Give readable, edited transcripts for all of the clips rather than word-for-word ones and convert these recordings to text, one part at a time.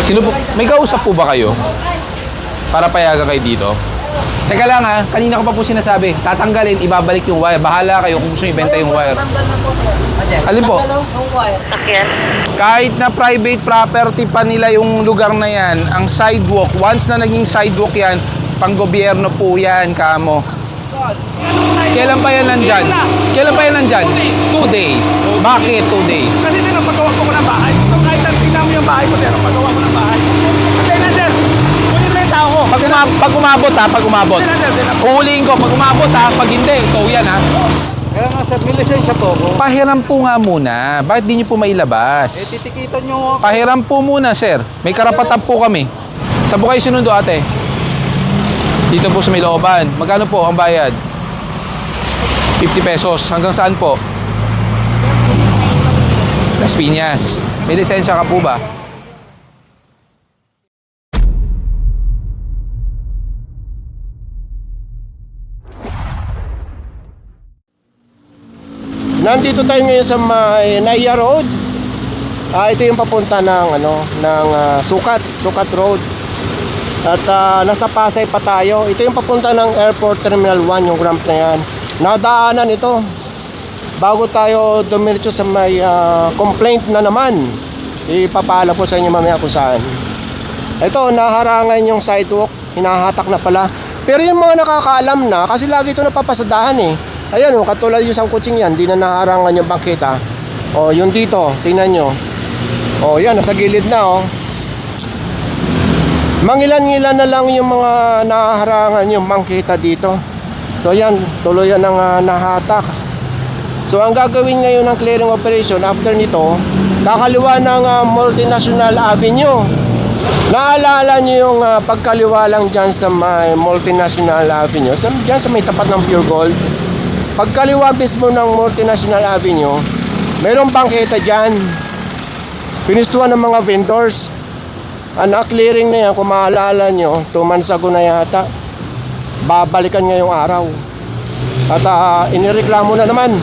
Sino po? May kausap po ba kayo? Para payagan kayo dito? Teka lang ha, kanina ko pa po sinasabi, tatanggalin, ibabalik yung wire. Bahala kayo kung gusto nyo ibenta yung wire. Alin po? Kahit na private property pa nila yung lugar na yan, ang sidewalk, once na naging sidewalk yan, pang-gobyerno po yan, kamo. Kailan pa yan nandyan? Kailan pa yan nandyan? 2 days. Bakit 2 days? Kasi sir, paggawa ko ng bahay. So kahit tingnan mo yung bahay ko, sir, paggawa ko ng bahay. Kasi na sir, kunin mo yung tao ko. Pag umabot ha, pag umabot. Huhulihin ko, pag umabot ha, pag hindi, ito yan ha. Kaya nga sir, may lisensya po ako. Pahiram po nga muna. Bakit di nyo po mailabas? Titikitan nyo ako. Pahiram po muna, sir. May karapatan po kami. Saan po kayo sinundo, ate? Dito po sa may looban. Magkano po ang bayad? 50 pesos. Hanggang saan po? Las Piñas. May lisensya ka po ba? Nandito tayo ngayon sa Naya Road. Ito yung papunta ng Sukat Road. At nasa Pasay pa tayo. Ito yung papunta ng Airport Terminal 1, yung ramp na yan. Nadaanan ito. Bago tayo dumiretso sa may complaint na naman, ipapaalam po sa inyo mamaya kung saan. Ito, naharangan yung sidewalk. Hinahatak na pala. Pero yung mga nakakaalam na, kasi lagi ito napapasadahan eh. Ayan o, katulad yung isang kutsing yan, di na naharangan yung bangketa. O, yung dito, tingnan nyo. O, yan, nasa gilid na o. Mangilan-ngilan na lang yung mga naharangan yung bangketa dito. So, yan, tuloy yan ang nahatak. So, ang gagawin ngayon ng clearing operation after nito, kakaliwa ng Multinational Avenue. Naalala nyo yung pagkaliwa lang dyan sa may Multinational Avenue, dyan sa may tapat ng Pure Gold. Pagkaliwa mismo ng Multinational Avenue, mayroong bangketa dyan. Pinistuhan ng mga vendors. Na-clearing na yan, kung maalala nyo, 2 months ago na yata. Babalikan ngayong araw. At inireklamo na naman.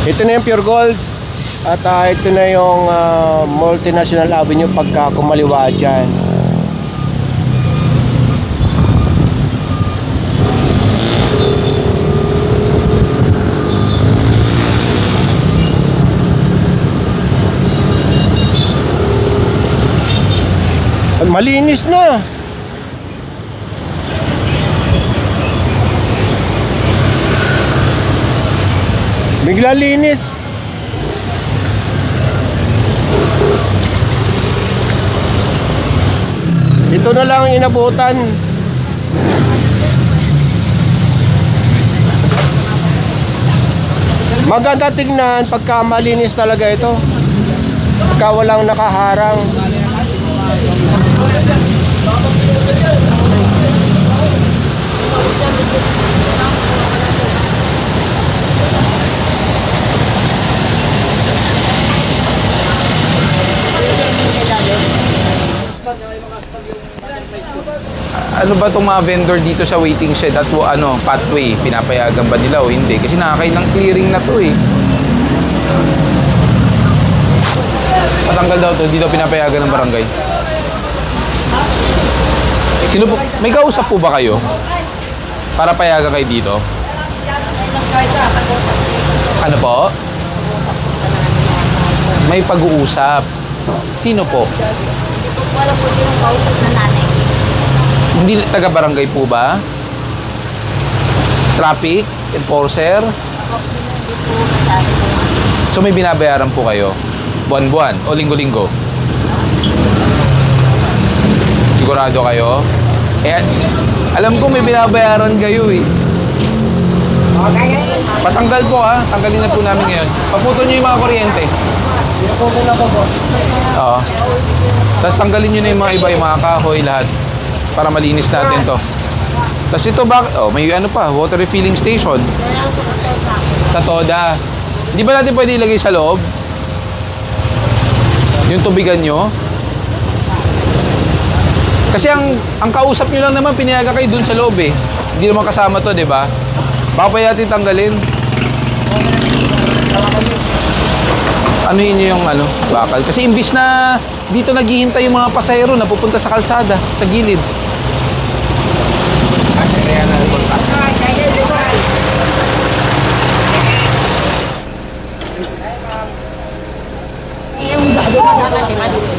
Ito na yung Pure Gold. At ito na yung Multinational Avenue pagka kumaliwa dyan. Malinis na. Bigla linis. Ito na lang ang inabutan. Maganda tignan pagka malinis talaga ito. Pagka walang nakaharang. Ano ba itong mga vendor dito sa waiting shed at pathway? Pinapayagan ba nila o hindi? Kasi nakakain ng clearing na to eh. Patanggal daw to, hindi daw pinapayagan ng barangay. Sino po? May kausap po ba kayo? Para payagan kayo dito? Ano po? May pag-uusap. Sino po? Wala po sinong kausap na nanay. Hindi taga-barangay po ba? Traffic? Enforcer? Hindi po masabi po. So may binabayaran po kayo? Buwan-buwan o linggo-linggo? Sigurado kayo? Alam ko may binabayaran kayo eh. Patanggal po ha. Tanggalin na po namin ngayon. Paputo nyo yung mga kuryente. Oo. Tapos tanggalin nyo na yung mga iba, yung mga kahoy, lahat. Para malinis natin to. Tapos ito may water refilling station. Sa Toda. Hindi ba natin pwede ilagay sa loob? Yung tubigan nyo? Kasi ang kausap nyo lang naman, pinayagan kayo dun sa loob eh. Hindi naman kasama to, di ba? Baka pwede natin tanggalin. anuhin nyo yung ano, bakal. Kasi imbis na dito naghihintay yung mga pasahero na pupunta sa kalsada, sa gilid. Yung dumadaan kasi madilim.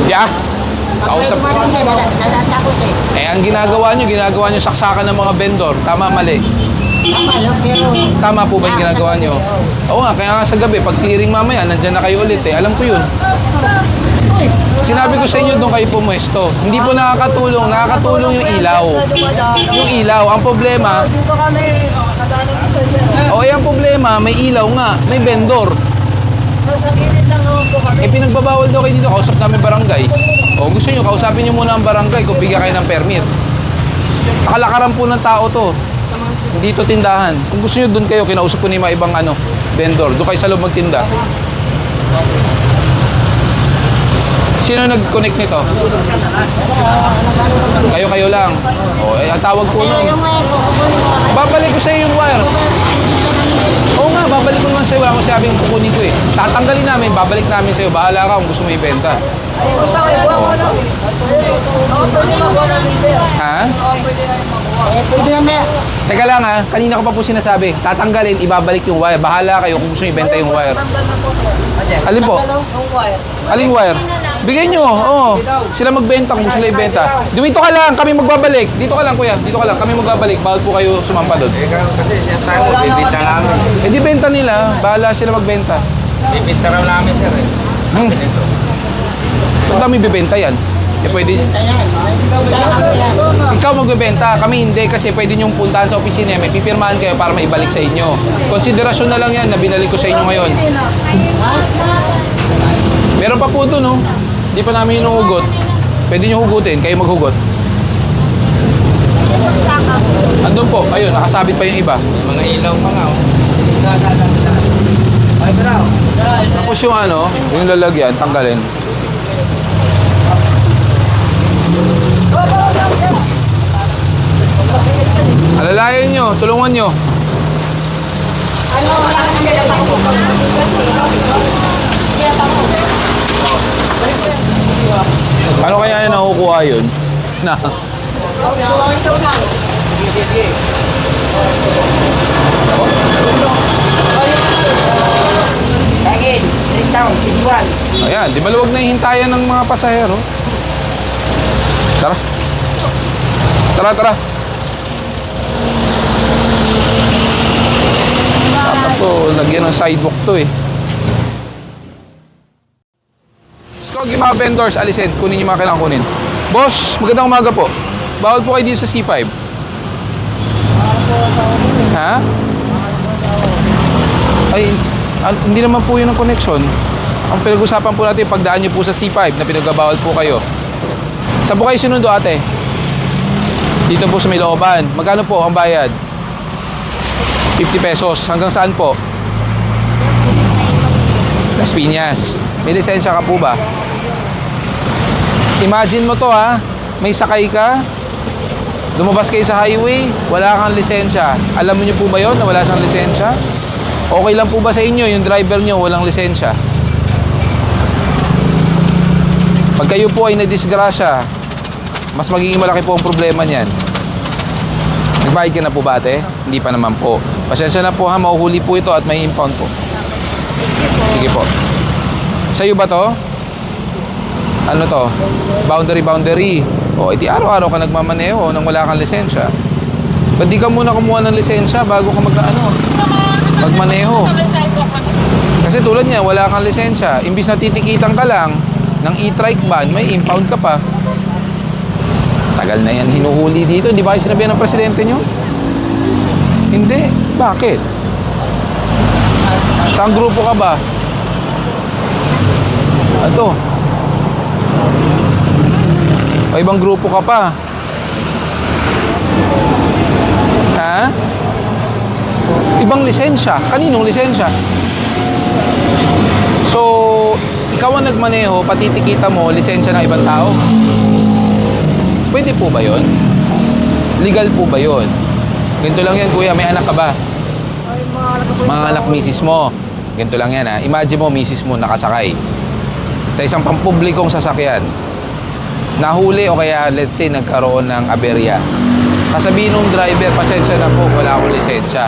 Yeah. Kausap. Natatakot eh. Eh, ang ginagawa nyo saksakan ng mga vendor. Tama, mali. Tama yun, pero... Tama po ba yung ginagawa nyo? Oo nga, kaya nga sa gabi, pag clearing mamaya, nandyan na kayo ulit eh. Alam ko yun. Sinabi ko sa inyo doon kayo pumuesto. Hindi po nakakatulong yung ilaw. Yung ilaw, ang problema, Dito kami, nadaanan dito, sir. ang problema, may ilaw nga, may vendor. Sa gilid lang naman po kami. Eh, pinagbabawal daw kayo dito, kausap namin barangay. O, gusto nyo, kausapin nyo muna ang barangay kung bigyan kayo ng permit. Sa kalakaran po ng tao to. Hindi to tindahan. Kung gusto nyo, doon kayo, kinausap ko ni mga ibang vendor. Doon kayo sa loob magtinda. Sino nag-connect nito? Kayo lang. O, ang tawag po nun. Yung wire ko, kukunin ko. Babalik ko sa iyo yung wire. Oo nga, babalik ko naman sa'yo. Wala akong sabing kukunin ko eh. Tatanggalin namin, babalik namin sa'yo. Bahala ka kung gusto mo ibenta. Ha? Pwede na may... Teka lang ha, kanina ko pa po sinasabi. Tatanggalin, ibabalik yung wire. Bahala kayo kung gusto nyo ibenta yung wire. Alin po? Alin wire? Bigay nyo, oo. Sila magbenta kung gusto nila ibenta. Dito ka lang, kami magbabalik. Dito ka lang kuya, dito ka lang. Kami magbabalik. Bawal po kayo sumampa doon. Kasi siya tayo, bibita namin. Eh di benta nila, bahala sila magbenta. Bibita raw namin, sir. Hmm. Ba't kami bibenta yan? Eh pwede, ikaw magbebenta, kami hindi kasi pwede nyong puntahan sa opisina, may pipirmahan kayo para maibalik sa inyo. Konsiderasyon na lang yan na binalik ko sa inyo ngayon. Meron pa po doon, no? Hindi pa namin hinuhugot. Pwede nyo hugutin, kayo maghugot. Andun po, ayun, nakasabit pa yung iba. Mga ilaw pa nga, oh. Tapos yung yung lalagyan, tanggalin. Alalayan nyo, tulungan nyo. Paano kaya yung nakukuha yun? Na, ayan, di maluwag na hihintayan ng mga pasahero. Tara. Tara. Dapat to, lagyan ng sidewalk to eh. Skog, yung mga vendors, alisin. Kunin yung mga kailangan kunin. Boss, magandang umaga po. Bawal po kayo dito sa C5. Ha? Ay, hindi naman po yun ang connection. Ang pinag-usapan po natin, pagdaan nyo po sa C5 na pinagbabawal po kayo. Saan po kayo sinundo, ate? Dito po sa may looban. Magkano po ang bayad? 50 pesos. Hanggang saan po? Las Piñas. May lisensya ka po ba? Imagine mo to ha. May sakay ka. Lumabas kayo sa highway. Wala kang lisensya. Alam niyo po ba yon na wala siyang lisensya? Okay lang po ba sa inyo yung driver nyo walang lisensya? Pag kayo po ay nadisgrasya, mas magiging malaki po ang problema niyan. Nagbayad ka na po ba, ate? Hindi pa naman po. Pasensya na po ha, mahuhuli po ito at may impound po. Sige po. Sa'yo ba to? Ano to? Boundary. O, iti araw-araw ka nagmamaneho nang wala kang lisensya. Ba't di ka muna kumuha ng lisensya bago ka magmaneho? Kasi tulad niya, wala kang lisensya. Imbis na titikitan ka lang ng e-trike ban, may impound ka pa. Tagal na yan hinuhuli dito. Hindi ba kayo sinabihan ng presidente nyo? Hindi. Bakit? Saan grupo ka ba? Ito. O ibang grupo ka pa. Ha? Ibang lisensya. Kaninong lisensya? So, ikaw ang nagmaneho, patitikita mo, lisensya ng ibang tao. Pwede po ba yun? Legal po ba yun? Ganito lang yan, kuya. May anak ka ba? Mga anak misis mo. ganito lang yan ha. Imagine mo, misis mo nakasakay sa isang pampublikong sasakyan. Nahuli o kaya let's say nagkaroon ng aberya. Sasabihin nung driver, pasensya na po, wala akong lisensya.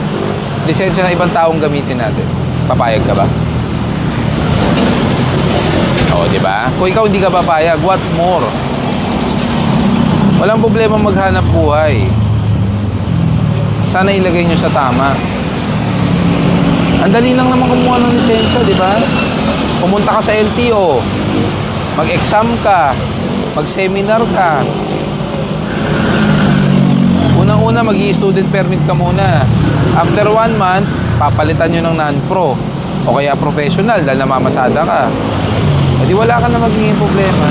Lisensya na ibang taong gamitin natin. Papayag ka ba? Oo, di ba? Kung ikaw hindi ka papayag, what more? Walang problema maghanap buhay. Sana ilagay nyo sa tama. Ang dali lang naman kumuha ng lisensya, di ba? Pumunta ka sa LTO, mag-exam ka, mag-seminar ka. Unang-una, mag-i-student permit ka muna. After 1 month, papalitan nyo ng non-pro o kaya professional dahil namamasada ka. Hindi wala ka na magiging problema.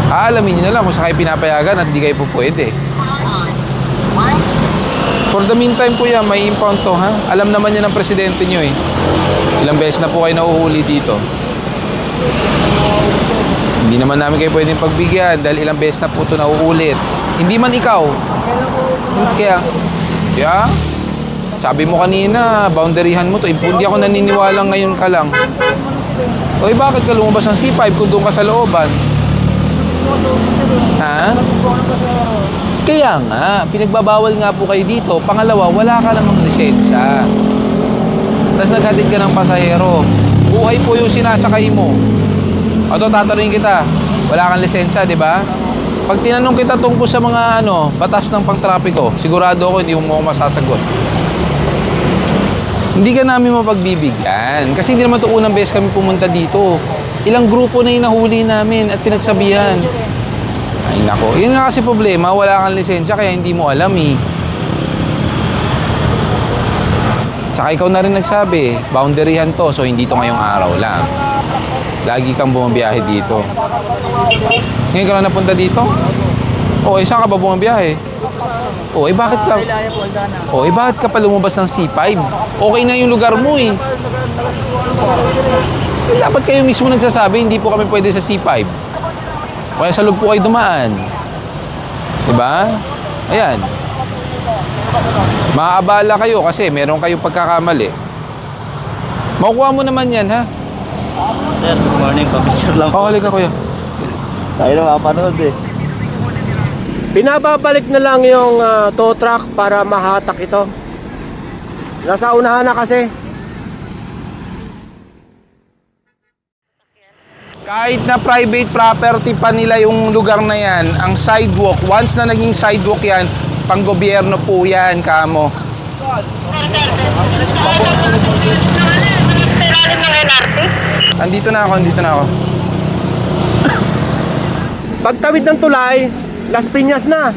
Aalamin nyo na lang kung sa kayo pinapayagan at di kayo po pwede. For the meantime, kuya, may impound to, ha? Alam naman yan ng presidente nyo, eh. Ilang beses na po kayo nauhuli dito. Hindi naman namin kayo pwedeng pagbigyan dahil ilang beses na po ito nauulit. Hindi man ikaw. Kaya, sabi mo kanina, boundaryhan mo to. Hindi ako naniniwala ngayon ka lang. Oy, bakit ka lumabas ng C5 kung doon ka sa looban? Ha? Kaya nga, pinagbabawal nga po kayo dito. Pangalawa, wala ka namang lisensya. Tapos naghatid ka ng pasahero. Buhay po yung sinasakay mo. O to, tatanungin kita. Wala kang lisensya, di ba? Pag tinanong kita tungkol sa mga batas ng pangtrapiko, sigurado ako hindi mo masasagot. Hindi ka namin mapagbibigyan. Kasi hindi naman ito unang beses kami pumunta dito. Ilang grupo na yung nahuli namin at pinagsabihan. Ay nako, yun nga kasi problema, wala kang lisensya kaya hindi mo alam eh. Tsaka ikaw na rin nagsabi, boundaryhan to, so hindi to ngayong araw lang. Lagi kang bumabiyahe dito. Ngayon ka lang napunta dito? O, saan ka ba bumabiyahe? O, bakit ka? O, bakit ka pa lumabas ng C5? Okay na yung lugar mo eh. Dapat kayo mismo nagsasabi, hindi po kami pwede sa C5. Kaya sa loob po kayo dumaan. Diba? Ayan. Maaabala kayo kasi meron kayong pagkakamali. Makukuha mo naman yan, ha? Sir, good morning. Pa-picture lang po. Halika kuya. Tayo na mapanood eh. Pinababalik na lang yung tow truck para mahatak ito. Nasa unahan na kasi. Kahit na private property pa nila yung lugar na yan, ang sidewalk, once na naging sidewalk yan, pang gobyerno po yan, kamo. Andito na ako. Pagtawid ng tulay, Las Piñas na.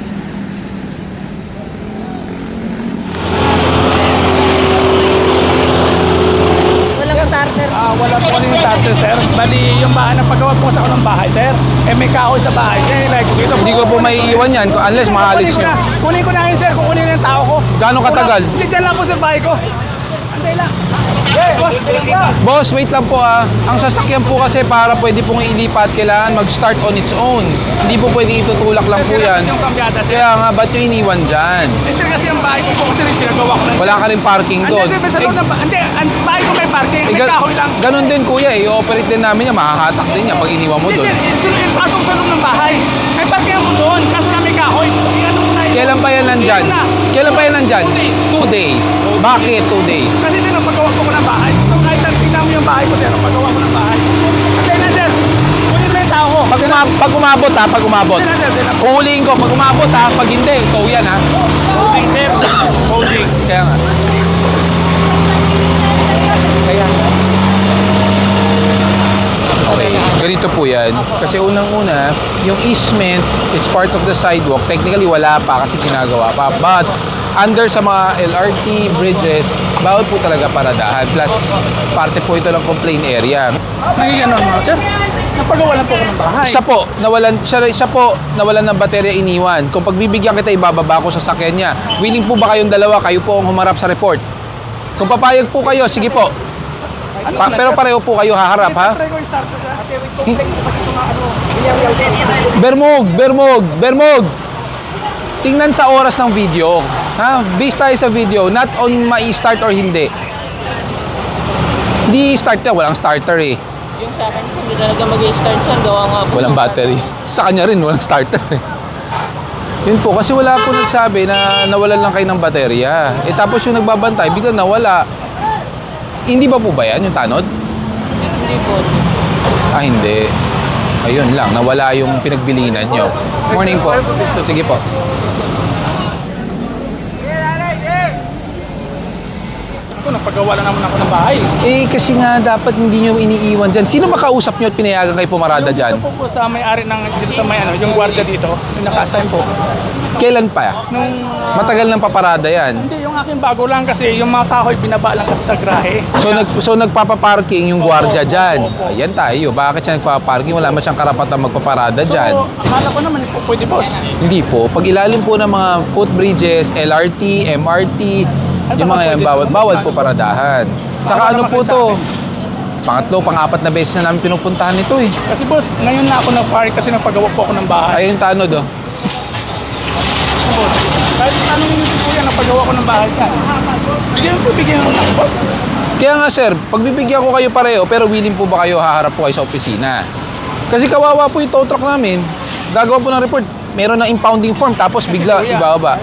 Walang starter. Wala po kami yung starter, sir. Bali, yung bahay na paggawa po sa ako ng bahay, sir. may kahoy sa bahay. Kaya nilagay ko dito. Hindi ko po may iiwan yan unless maalis nyo. Kunin ko na yun, sir. Kukunin na yung tao ko. Gaano katagal? Hindi, dyan lang po sa bahay ko. Antay lang. Boss, wait lang po ah. Ang sasakyan po kasi para pwede pong ilipat, kailangan mag-start on its own. Hindi po pwede itutulak lang po yan. Kaya nga, ba't yung iniwan dyan? Sir, kasi ang bahay ko po kasi rin pinagawa ko lang. Wala ka rin parking doon. Hindi, sir, hindi, ang bahay ko may parking. May kahoy lang. Ganun din kuya, i-operate din namin yan. Mahahatak din yan pag iniwan mo doon. Sir, pasok sa loob ng bahay. May parking ako doon, kaso na may kahoy. Ano mo na yun? Kailan pa yan nandyan? Kailan pa yan nandyan? 2 days. Bakit 2 days? Kasi sir, paggawa ko ng bahay. So kahit tingnan mo yung bahay ko, sir, paggawa ko ng bahay. Kasi na, sir, kunin mo yung tao ko. Pag umabot ha, pag umabot. Uhulihin ko, pag umabot ha, pag hindi, ito yan ha. Holding, sir. Holding. Kaya nga. Kaya nga. Okay, ganito po yan. Kasi unang-una, yung easement, it's part of the sidewalk. Technically, wala pa kasi ginagawa pa. But, under sa mga LRT bridges, bawal po talaga paradahan. Plus, parte po ito ng complaint area. Nagiging ano mo, sir? Napagawa lang po ako ng bahay. Siya po, nawalan ng baterya iniwan. Kung pagbibigyan kita, ibababa ko sa sakyan niya. Willing po ba kayong dalawa? Kayo po ang humarap sa report. Kung papayag po kayo, sige po. Pero pareho po kayo haharap, ha? Bermog! Tingnan sa oras ng video. Ha? Based tayo sa video, not on mai-start or hindi. Hindi start yan, walang starter eh. Yung sa akin po, hindi talaga mag-start siya. Gawa nga po. Walang battery. Sa kanya rin, walang starter eh. Yun po, kasi wala po nagsabi na nawalan lang kayo ng baterya. Eh tapos yung nagbabantay, biglang nawala. Hindi ba po ba yan, yung tanod? Hindi po. Ah, hindi. Ayun lang, nawala yung pinagbilinan nyo. Morning po. Sige po. Ako, napagawa na naman ako ng bahay. Eh, kasi nga dapat hindi nyo iniiwan dyan. Sino makausap nyo at pinayagan kayo pumarada dyan? Ito po sa may-ari ng dito sa may ano, yung gwardiya dito, yung naka-assign po. Kailan pa? Nung Matagal ng paparada yan. hindi, yung akin bago lang kasi yung mga kahoy binaba lang kasi sa grahe. So nagpapaparking yung gwardiya dyan. Ayan tayo. Bakit siya nagpapaparking? Wala man siyang karapatan magpaparada dyan. So, akala ko naman po pwede boss. Hindi po. Pag ilalim po ng mga footbridges, LRT, MRT, yung mga yan, bawal po paradahan. Saka ano po to? Pangatlo, pang-apat na beses na namin pinupuntahan ito eh. Kasi boss, ngayon na ako nag-park kasi nagpagawa po ako ng bahay. Ayun tanod oh. Kahit anong minuto po yan, nagpagawa ko ng bahay yan. Bigyan mo ng boss. Kaya nga sir, pagbibigyan ko kayo pareho, pero willing po ba kayo haharap po kayo sa opisina? Kasi kawawa po yung tow truck namin. Gagawa po ng report. Meron ng impounding form, tapos bigla ibababa.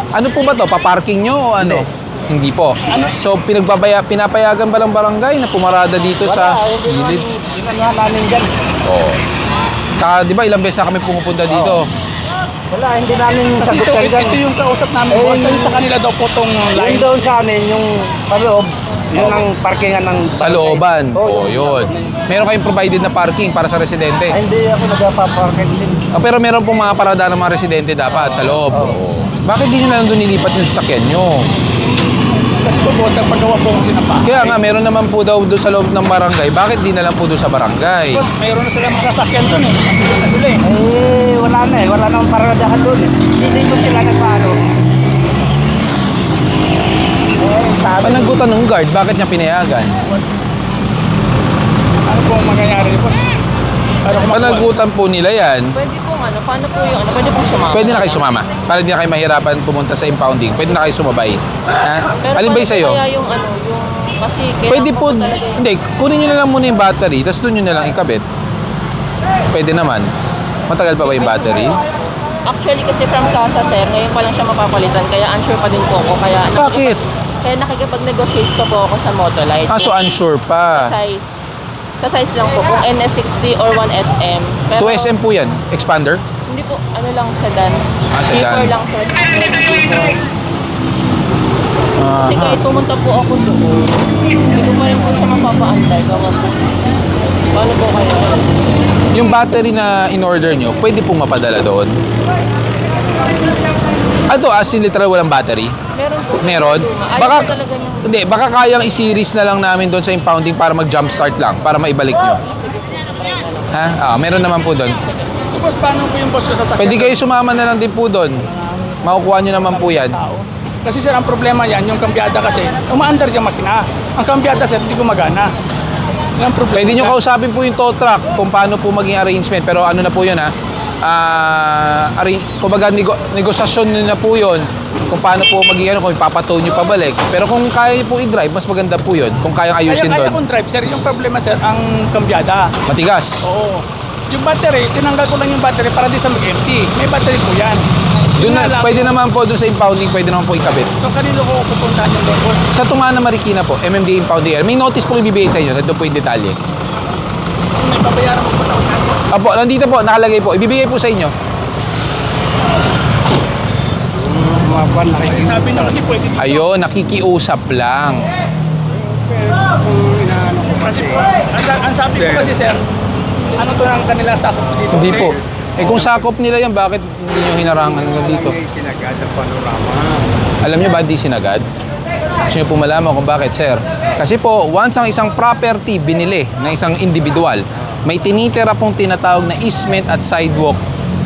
Ano po ba to? Paparking nyo o ano? Hindi po. So pinapayagan ba ng barangay na pumarada dito sa gilid? Ginagawa namin dyan. Oo. Saka di ba ilang beses na kami pumupunta dito? Wala, hindi namin Kasi sagot kayo dyan. ito yung kausap namin boss. Kasi sa kanila daw po tong Yung line. doon sa amin, yung sa loob, yun ang parkingan ng Sa looban. Oo, Oh, yun. Meron kayong provided na parking para sa residente. Ay, hindi ako nagpapaparking din. Ah, pero meron pong mga parada ng mga residente dapat sa loob. Oo. Bakit di nyo na doon nilipat yung sasakyan nyo? Kasi po boss, nagpagawa po ako sinapa. Kaya nga, meron naman po daw doon sa loob ng barangay. Bakit di na lang po doon sa barangay? Boss, mayroon na sila mga sasakyan doon eh. Nandun na sila eh. Eh, wala na eh. Wala namang paradahan doon eh. Hindi ko sila nagpaano. Eh, sabi. Panagutan ng guard, bakit niya pinayagan? Ano po ang mangyayari boss? Para kumakuha. Panagutan po nila yan. Pwede po ano, paano po yung ano, pwede pong sumama. Pwede na kayo sumama. Para hindi na kayo mahirapan pumunta sa impounding. Pwede na kayo sumabay. Ha? Pero Alin ba paano yung sa'yo? Kaya yung ano, yung, kasi Pwede kailangan po, talaga yung- hindi, kunin nyo na lang muna yung battery, tapos doon nyo na lang ikabit. Pwede naman. Matagal pa ba yung battery? Actually kasi from Casa sir, ngayon pa lang siya mapapalitan, kaya unsure pa din po ako. Bakit? Kaya nakikipag-negotiate pa po ako sa Motolite. Ah, so unsure pa. Sa size. Sa size lang po, kung NS60 or 1SM. Pero 2SM po yan. Expander? Hindi po, ano lang, sedan. Ah, sedan. G4 lang sir. G4. Kasi Aha. kahit pumunta po ako doon, hindi ko pa rin po siya mapapaantay. Gawa po. Paano po kayo? Yung battery na in-order nyo, pwede pong mapadala doon? Ano, as in literal walang battery? Meron po. Meron? Ayaw Baka, ko talaga niyang... hindi, baka kayang i-series na lang namin doon sa impounding para mag-jump start lang, para maibalik nyo. Ha? Ah, meron naman po doon. So boss, paano po yung boss yung sasakyan? Pwede kayo sumama na lang din po doon. Makukuha nyo naman po yan. Kasi sir, ang problema yan, yung kambyada kasi, umaandar yung makina. Ang kambyada sir, hindi gumagana. Yan ang problema. Pwede nyo kausapin po yung tow truck kung paano po maging arrangement. Pero ano na po yun ha? Kumbaga negosasyon nyo na po yun kung paano po maging ano, kung ipapatow nyo pabalik. Pero kung kaya nyo po i-drive, mas maganda po yun. Kung kayang ayusin Kaya doon. kong drive sir, yung problema sir, ang kambyada. Matigas. Oo. Yung battery, tinanggal ko lang yung battery para di sa mag-empty. May battery po yan. Doon Yun na, lang. pwede naman po doon sa impounding, pwede naman po ikabit. So kanino ko pupuntahan yung doon boss? Sa Tumana Marikina po, MMDA impounding area. May notice po ibibigay sa inyo. Nandun po yung detalye. May babayaran mo pa sa unan boss? Apo, nandito po, nakalagay po. Ibibigay po sa inyo. Sabi na kasi pwede dito. Ayun, nakikiusap lang. Kasi po, ang sabi ko kasi sir, ano to ng kanilang sakop dito? Hindi Kasi po. Eh kung sakop nila yan, bakit hindi nyo hinarangan hanggang dito? Alam nyo ba di sinagad? Gusto nyo po malaman kung bakit, sir? Kasi po, once ang isang property binili ng isang individual, may tinitira pong tinatawag na easement at sidewalk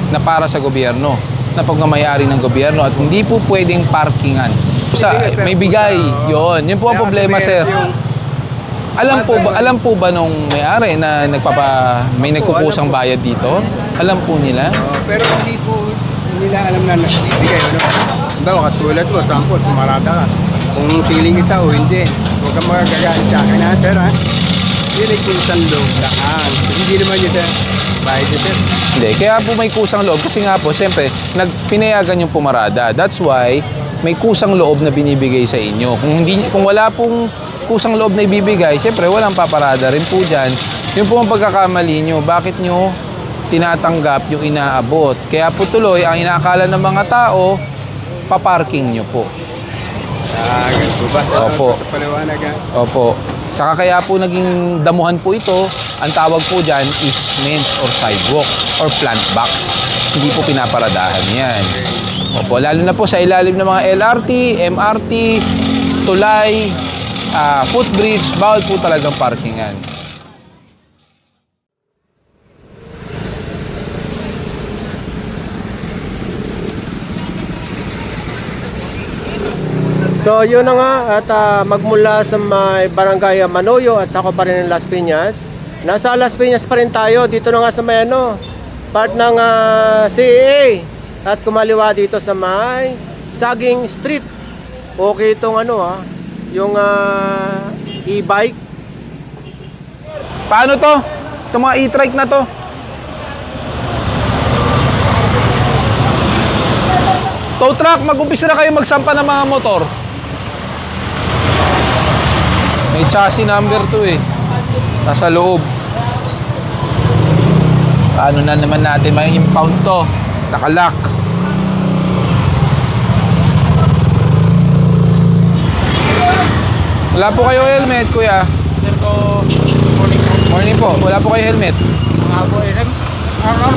na para sa gobyerno, na pagmamayari ng gobyerno at hindi po pwedeng parkingan. May bigay, yun. Yun po ang problema, sir. Alam po ba nung may-ari na may nagkukusang bayad dito? Alam po nila? Pero hindi po nila alam na nagbibigay. Ano? Bawa katulad mo, tampon, pumarada ka. kung feeling kita o hindi. Huwag kang magagalit sa akin ha, sir ha. Yun ay kusang loob lang ha. Hindi naman yun sir. Bayad yun sir. Hindi, kaya po may kusang loob kasi nga po, siyempre, pinayagan yung pumarada. That's why may kusang loob na binibigay sa inyo. Kung wala pong kusang loob na ibibigay, siyempre walang paparada rin po dyan. Yun po ang pagkakamali nyo. Bakit nyo tinatanggap yung inaabot? Kaya po tuloy, ang inaakala ng mga tao, paparking nyo po. Ganun po ba? Opo. Sa paliwanag ha. Opo. Saka kaya po naging damuhan po ito, ang tawag po dyan, easement or sidewalk or plant box. Hindi po pinaparadahan yan. Opo, lalo na po sa ilalim ng mga LRT, MRT, tulay, footbridge, bawal po talagang parkingan. So yun na nga at magmula sa may barangay Manoyo at sako pa rin ng Las Piñas. Nasa Las Piñas pa rin tayo, dito na nga sa may part ng CEA at kumaliwa dito sa may Saging Street. Okay itong yung e-bike. Paano to? Itong mga e-trike na to? Tow truck, mag-umpisa na kayo magsampa ng mga motor. May chassis number 2 eh. Nasa loob. Paano na naman natin may impound to? Nakalock. Wala po kayo helmet, kuya. Sir ko, morning po. Morning po. Wala po kayo helmet. Mga po,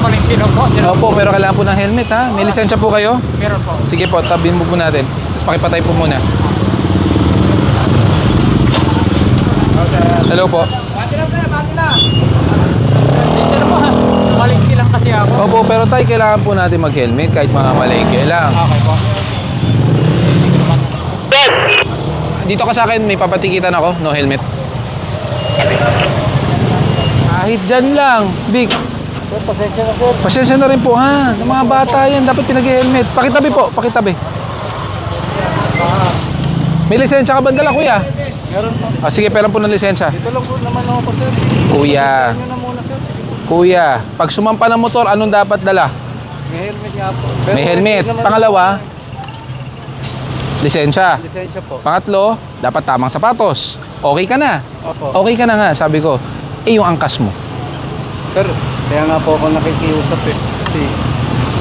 Valentino po. Opo, pero kailangan po ng helmet ha. May lisensya po kayo? Meron po. Sige po, tabihin mo po natin. Tapos pakipatay po muna. Hello po. Bati na pre, bati na. Sensya na po ha. Malingki lang kasi ako. Opo, pero tayo kailangan po natin mag-helmet kahit mga malengke lang. Okay po. Dito ka sa akin, may papatikitan ako, no helmet. Kahit dyan lang, Big. Pasensya na sir. Pasensya na rin po ha. Ng mga bata yan, dapat pinag-helmet. Pakitabi po, pakitabi. May lisensya ka ba dala, kuya? Meron po. Sige, pera po ng lisensya. Ito lang po naman ako sir. Kuya, Ano na muna sir? kuya, pag sumampa ng motor, anong dapat dala? May helmet nga po. May helmet. Pangalawa, lisensya. Lisensya po. Pangatlo, dapat tamang sapatos. Okay ka na. Opo. Okay ka na nga, sabi ko. Eh, yung angkas mo. Sir, kaya nga po ako nakikiusap eh. Kasi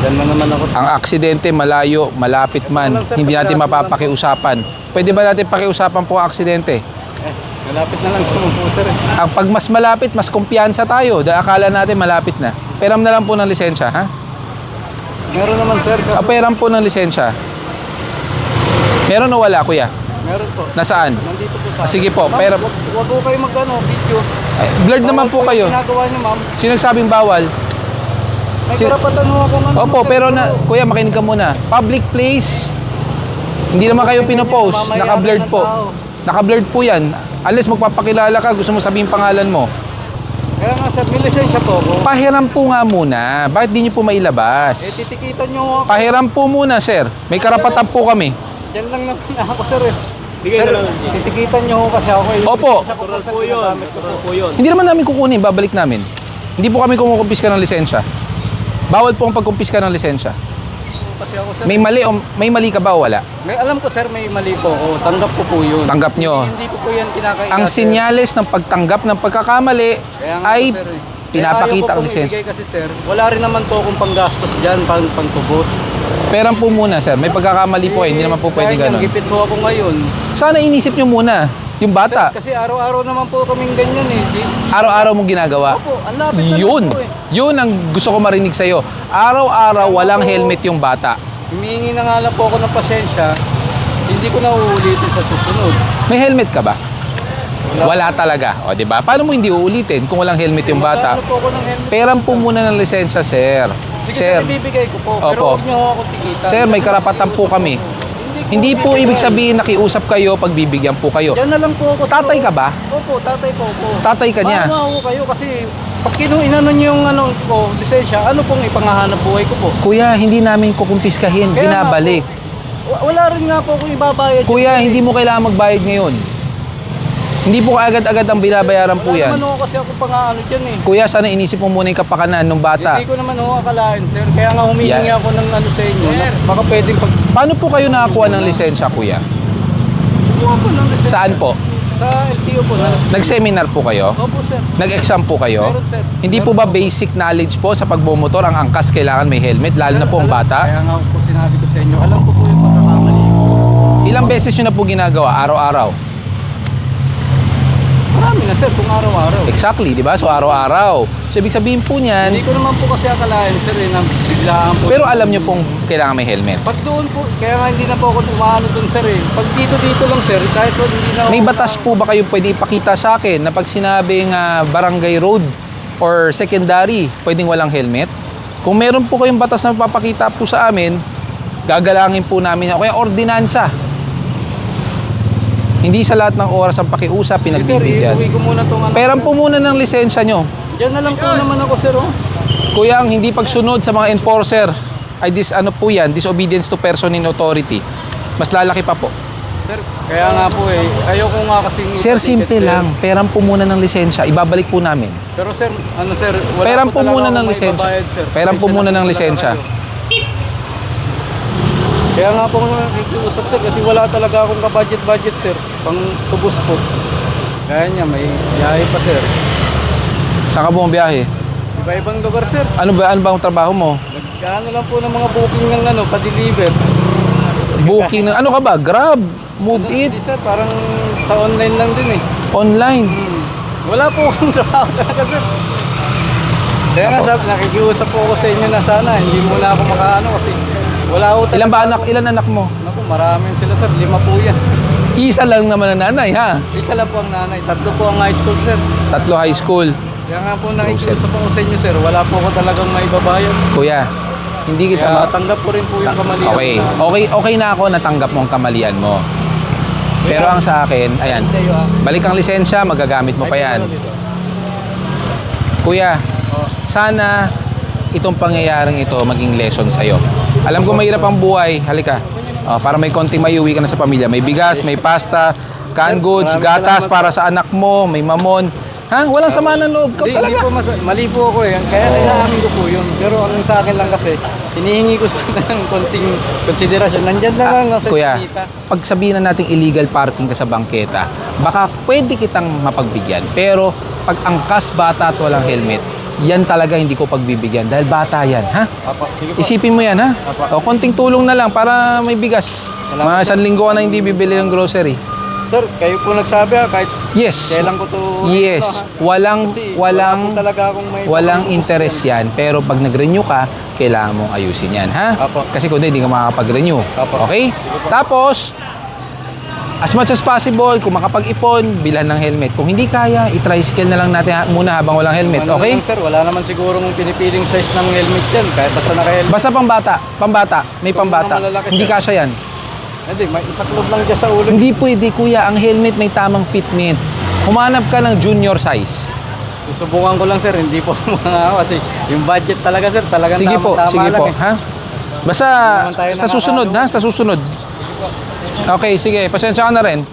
dyan na naman ako. Ang aksidente, malayo, malapit man, hindi natin mapapakiusapan. Pwede ba natin pakiusapan po ang aksidente? Malapit na lang po sir eh. Ang pag mas malapit, mas kumpiyansa tayo. Dahil akala natin malapit na. Peram na lang po ng lisensya, ha? Meron naman sir. Peram po ng lisensya. Meron o wala, kuya? Meron po. Nasaan? Nandito po sa Sige po, Ma'am, pero Wag po kayo video. ay, blurred naman po Bawal kayo. yung ginagawa niyo ma'am. Sino nagsabing bawal? May Sin- karapatan mo ako man. Opo, pero kuya, makinig ka muna. Public place, hindi naman kayo pinopost. Naka-blurred po. Naka-blurred po yan. Unless magpapakilala ka, gusto mo sabihin pangalan mo. Kaya nga sir, may lisensya po ako. Pahiram po nga muna. Bakit di nyo po mailabas? Titikitan niyo ako. Pahiram po muna, sir. May karapatan po kami. Diyan lang naman ako sir eh. Sir, titikitan niyo ako kasi ako eh. Opo. Tural po yun. Tural po yun. Hindi naman namin kukunin, babalik namin. Hindi po kami kumukumpiska ng lisensya. Bawal po ang pagkumpiska ng lisensya. Kasi ako sir. May mali ka ba o wala? May alam ko sir, may mali po ako. Tanggap ko po yun. Tanggap nyo. Hindi ko po yan kinakain. Ang sinyales ng pagtanggap ng pagkakamali ay pinapakita ang lisensya. Kaya kasi sir, wala rin naman po akong panggastos dyan, pangtubos. Peram po muna, sir. May pagkakamali po eh. Hindi naman po pwede Kaya ganun. gipit po ako ngayon. Sana inisip nyo muna yung bata. Sir, kasi araw-araw naman po kaming ganyan eh. Araw-araw mong ginagawa. Opo, ang lapit na Yun. lang po eh. Yun ang gusto ko marinig sa'yo. Araw-araw walang helmet yung bata. Humingi na nga lang po ako ng pasensya. Hindi ko na uulitin sa susunod. May helmet ka ba? Wala talaga. O, di ba? Paano mo hindi uulitin kung walang helmet yung bata? Magkano po ako ng helmet? Peram po muna ng lisensya, sir. Sige Sir, sir, ibibigay ko po. Pero Opo. huwag niyo ako tikitan. sir, may Kasi karapatan po nakikiusap kami. ako. Hindi po ibig sabihin nakiusap kayo pag bibigyan po kayo. Diyan na lang po ako. Tatay ka ba? Opo, tatay po ako. Tatay ka niya. Maawa ko kayo kasi pag inano niyo yung lisensya, ano pong ipangahanap buhay ko po? Kuya, hindi namin kukumpiskahin. Kaya nga Binabalik. Wala rin nga po kung ibabayad. Kuya, hindi mo kailangan magbayad ngayon. Hindi po agad-agad ang binabayaran po Wala yan. naman ho kasi ako pang-ano dyan eh. Kuya, sana inisip mo muna yung kapakanan ng bata. Hindi ko naman ho akalain, sir. Kaya nga humihingi Yeah. ako ng ano sa inyo. Na baka pwedeng pag... Paano po kayo nakakuha ng lisensya, kuya? Kuha po ng lisensya. Saan po? Sa LTO po. Nag-seminar po kayo? Opo, sir. Nag-exam po kayo? Meron, sir. Hindi po ba basic knowledge po sa pagbumotor ang angkas kailangan may helmet, lalo na po ang bata? Kaya nga po sinabi ko sa inyo, alam ko po yung pagkakamali ko. Ilang beses nyo na po ginagawa, araw-araw? Marami na, sir, kung araw-araw. Exactly, di ba? So araw-araw. So ibig sabihin po niyan, Hindi ko naman po kasi akalain, sir, na biglaan po. pero alam nyo pong kailangan may helmet. Pag doon po, kaya nga hindi na po ako umaano doon, sir, eh. Pag dito lang, sir, kahit po hindi na ako... May batas po ba kayo pwede ipakita sa akin na pag sinabing barangay road or secondary, pwedeng walang helmet? Kung meron po kayong batas na papakita po sa amin, gagalangin po namin yan. O kaya ordinansa. Hindi sa lahat ng oras ang pakiusap, Sir, pinagbibigyan. iuwi ko muna itong ano. Peran po muna ng lisensya nyo. Diyan na lang po naman ako, sir, oh. Kuya, ang hindi pagsunod sa mga enforcer ay disobedience to person in authority. Mas lalaki pa po. Sir, kaya nga po eh, ayoko nga kasing... Sir, simple lang. Peran po muna ng lisensya. Ibabalik po namin. Pero sir, ano sir, wala Peran po po talaga muna akong ng lisensya. maibabayad, sir. Peran po Pasensya muna na ng talaga lisensya. kayo. Kaya nga po nakikiusap, sir, kasi wala talaga akong ka-budget, sir. Pang tubos po. Kaya niya, may biyahe pa, sir. Saan ka bumabiyahe? Iba-ibang lugar, sir. Ano ba ang trabaho mo? Nagkaano lang po ng mga booking ng ano, pa-deliver. Booking ng ano ka ba? Grab, Move Ano, It, Hindi, sir, parang sa online lang din eh. online. Wala po akong trabaho talaga, sir. Kaya nga sabi, nakikiusap po ako sa inyo na sana, hindi muna ako makaano kasi wala ko talaga. Ilan ba anak? Ilan anak mo? Naku, maraming sila, sir. 5 po yan. Isa lang naman ang nanay, ha? Isa lang po ang nanay. 3 po ang high school, sir. 3 high school. Kaya nga po nakikiusap ako sa inyo, sir. Wala po ako talagang maibabayad. Kuya, hindi kita Kaya tanggap ko rin po yung kamalian. Okay. Okay na ako natanggap mo ang kamalian mo. Pero ang sa akin, ayan, balik ang lisensya, magagamit mo pa yan. Kuya, sana itong pangyayaring ito maging lesson sa'yo. Alam ko mahirap ang buhay, halika. Para may konting maiuwi ka na sa pamilya. May bigas, may pasta, canned goods, gatas para sa anak mo, may mamon. Ha? Walang sama ng loob. Ikaw Hindi talaga. po mali po ako eh. Kaya inaamin ko po yun. Pero ang sa akin lang kasi, hinihingi ko sana ng konting konsiderasyon. Nandyan na lang sa Kuya, sinita. pag sabihin na nating illegal parking ka sa bangketa, baka pwede kitang mapagbigyan. Pero pag angkas bata at walang helmet, yan talaga hindi ko pagbibigyan dahil bata yan, ha? Apa, sige po. Isipin mo yan, ha? O konting tulong na lang para may bigas. Mga 1 linggo ka na hindi bibili ng grocery. Sir, kayo po nagsabi ha, kahit Yes. kailan ko to... Yes. Walang Kasi wala po talaga akong may... walang interest yan. Pero pag nag-renew ka, kailangan mong ayusin yan, ha? Apo. Kasi kung hindi ka makakapag-renew. Apo. Okay? Tapos, as much as possible, kung makapag-ipon, bilhan ng helmet. Kung hindi kaya, i-tricycle na lang natin muna habang walang helmet. Ano Okay? lang, sir, wala naman sigurong pinipiling size ng helmet yan. Kahit basta naka-helmet. Basta pambata. Pambata. May Kung pambata. mga malalaki, Hindi sir. kasya yan. Hindi, may isaklob lang dyan sa ulo. Hindi pwede, kuya. Ang helmet may tamang fitment. Humanap ka ng junior size. Susubukan ko lang, sir. Hindi po mga ako kasi yung budget talaga, sir. Talagang Sige po, tama-tama sige lang po. eh. Ha? Basta Hindi naman tayo sa susunod, ha? Sa susunod. Okay, sige. Pasensya ka na rin.